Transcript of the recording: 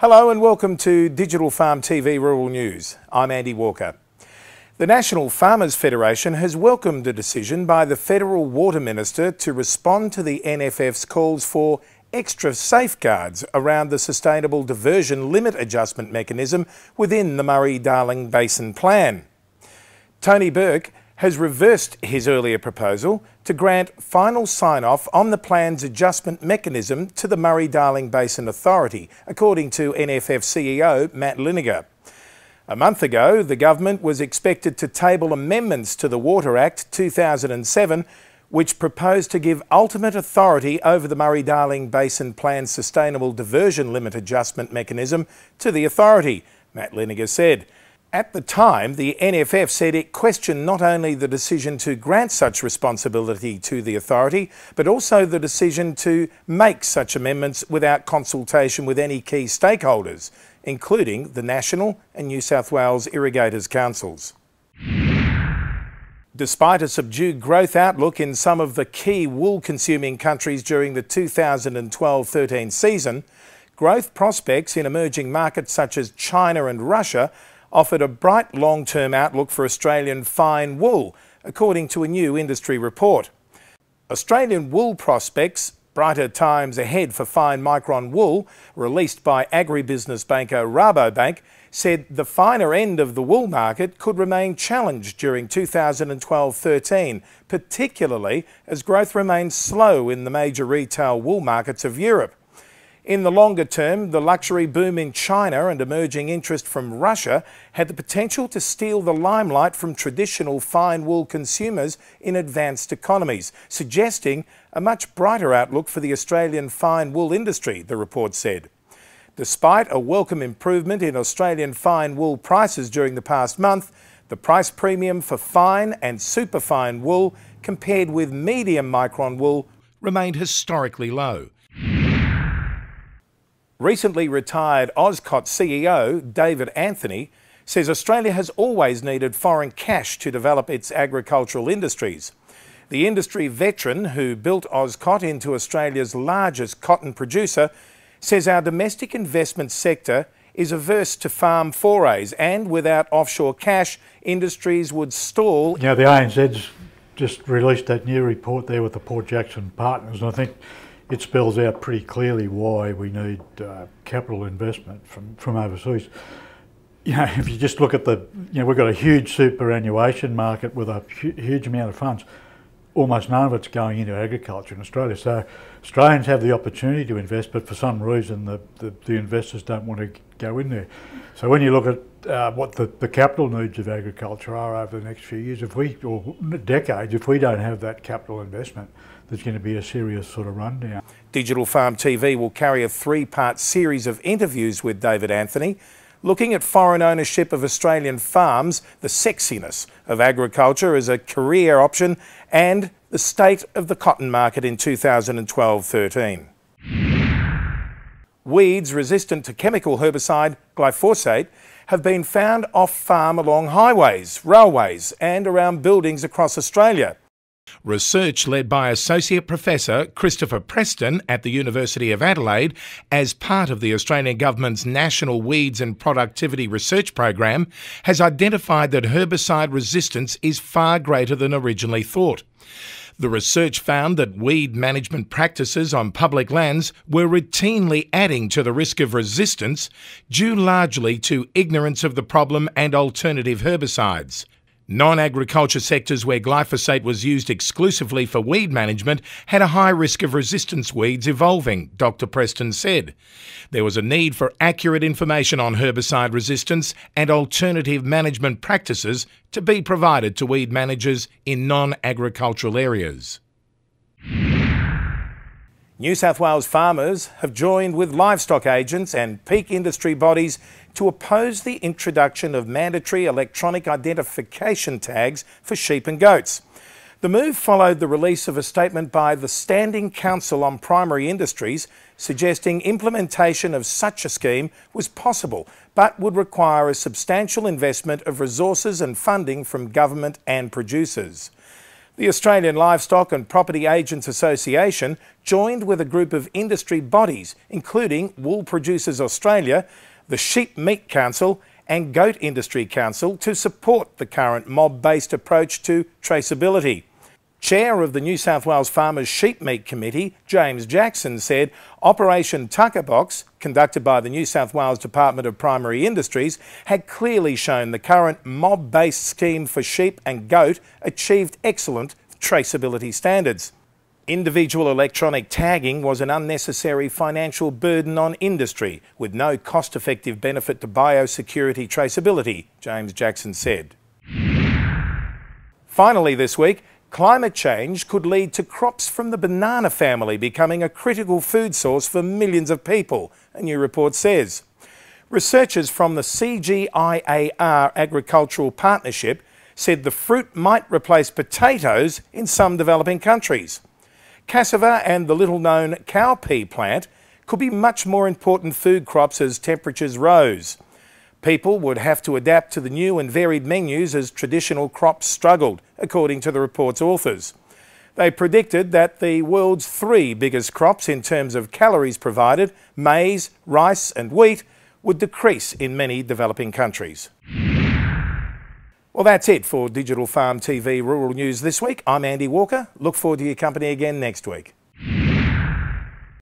Hello and welcome to Digital Farm TV Rural News. I'm Andy Walker. The National Farmers Federation has welcomed a decision by the Federal Water Minister to respond to the NFF's calls for extra safeguards around the Sustainable Diversion Limit Adjustment mechanism within the Murray-Darling Basin Plan. Tony Burke has reversed his earlier proposal to grant final sign-off on the plan's adjustment mechanism to the Murray-Darling Basin Authority, according to NFF CEO Matt Liniger. A month ago, the government was expected to table amendments to the Water Act 2007, which proposed to give ultimate authority over the Murray-Darling Basin Plan's Sustainable Diversion Limit Adjustment mechanism to the authority, Matt Liniger said. At the time, the NFF said it questioned not only the decision to grant such responsibility to the authority, but also the decision to make such amendments without consultation with any key stakeholders, including the National and New South Wales Irrigators Councils. Despite a subdued growth outlook in some of the key wool-consuming countries during the 2012-13 season, growth prospects in emerging markets such as China and Russia offered a bright long-term outlook for Australian fine wool, according to a new industry report. Australian wool prospects, brighter times ahead for fine micron wool, released by agribusiness banker Rabobank, said the finer end of the wool market could remain challenged during 2012-13, particularly as growth remains slow in the major retail wool markets of Europe. In the longer term, the luxury boom in China and emerging interest from Russia had the potential to steal the limelight from traditional fine wool consumers in advanced economies, suggesting a much brighter outlook for the Australian fine wool industry, the report said. Despite a welcome improvement in Australian fine wool prices during the past month, the price premium for fine and superfine wool compared with medium micron wool remained historically low. Recently retired Oscot CEO David Anthony says Australia has always needed foreign cash to develop its agricultural industries. The industry veteran who built Oscot into Australia's largest cotton producer says our domestic investment sector is averse to farm forays, and without offshore cash, industries would stall. You know, the ANZ's just released that new report there with the Port Jackson partners, and I think it spells out pretty clearly why we need capital investment from overseas. You know, if you just look at we've got a huge superannuation market with a huge amount of funds. Almost none of it's going into agriculture in Australia. So Australians have the opportunity to invest, but for some reason the investors don't want to go in there. So when you look at what the capital needs of agriculture are over the next few years, or decades, if we don't have that capital investment, there's going to be a serious sort of rundown. Digital Farm TV will carry a three-part series of interviews with David Anthony, looking at foreign ownership of Australian farms, the sexiness of agriculture as a career option, and the state of the cotton market in 2012-13. Weeds resistant to chemical herbicide glyphosate have been found off-farm along highways, railways and around buildings across Australia. Research led by Associate Professor Christopher Preston at the University of Adelaide as part of the Australian Government's National Weeds and Productivity Research Program has identified that herbicide resistance is far greater than originally thought. The research found that weed management practices on public lands were routinely adding to the risk of resistance, due largely to ignorance of the problem and alternative herbicides. Non-agriculture sectors where glyphosate was used exclusively for weed management had a high risk of resistance weeds evolving, Dr. Preston said. There was a need for accurate information on herbicide resistance and alternative management practices to be provided to weed managers in non-agricultural areas. New South Wales farmers have joined with livestock agents and peak industry bodies to oppose the introduction of mandatory electronic identification tags for sheep and goats. The move followed the release of a statement by the Standing Council on Primary Industries suggesting implementation of such a scheme was possible but would require a substantial investment of resources and funding from government and producers. The Australian Livestock and Property Agents Association joined with a group of industry bodies, including Wool Producers Australia, the Sheep Meat Council and Goat Industry Council, to support the current mob-based approach to traceability. Chair of the New South Wales Farmers Sheep Meat Committee, James Jackson, said Operation Tuckerbox, conducted by the New South Wales Department of Primary Industries, had clearly shown the current mob-based scheme for sheep and goat achieved excellent traceability standards. Individual electronic tagging was an unnecessary financial burden on industry, with no cost-effective benefit to biosecurity traceability, James Jackson said. Finally this week, climate change could lead to crops from the banana family becoming a critical food source for millions of people, a new report says. Researchers from the CGIAR Agricultural Partnership said the fruit might replace potatoes in some developing countries. Cassava and the little-known cowpea plant could be much more important food crops as temperatures rose. People would have to adapt to the new and varied menus as traditional crops struggled, according to the report's authors. They predicted that the world's three biggest crops in terms of calories provided, maize, rice and wheat, would decrease in many developing countries. Well, that's it for Digital Farm TV Rural News this week. I'm Andy Walker. Look forward to your company again next week.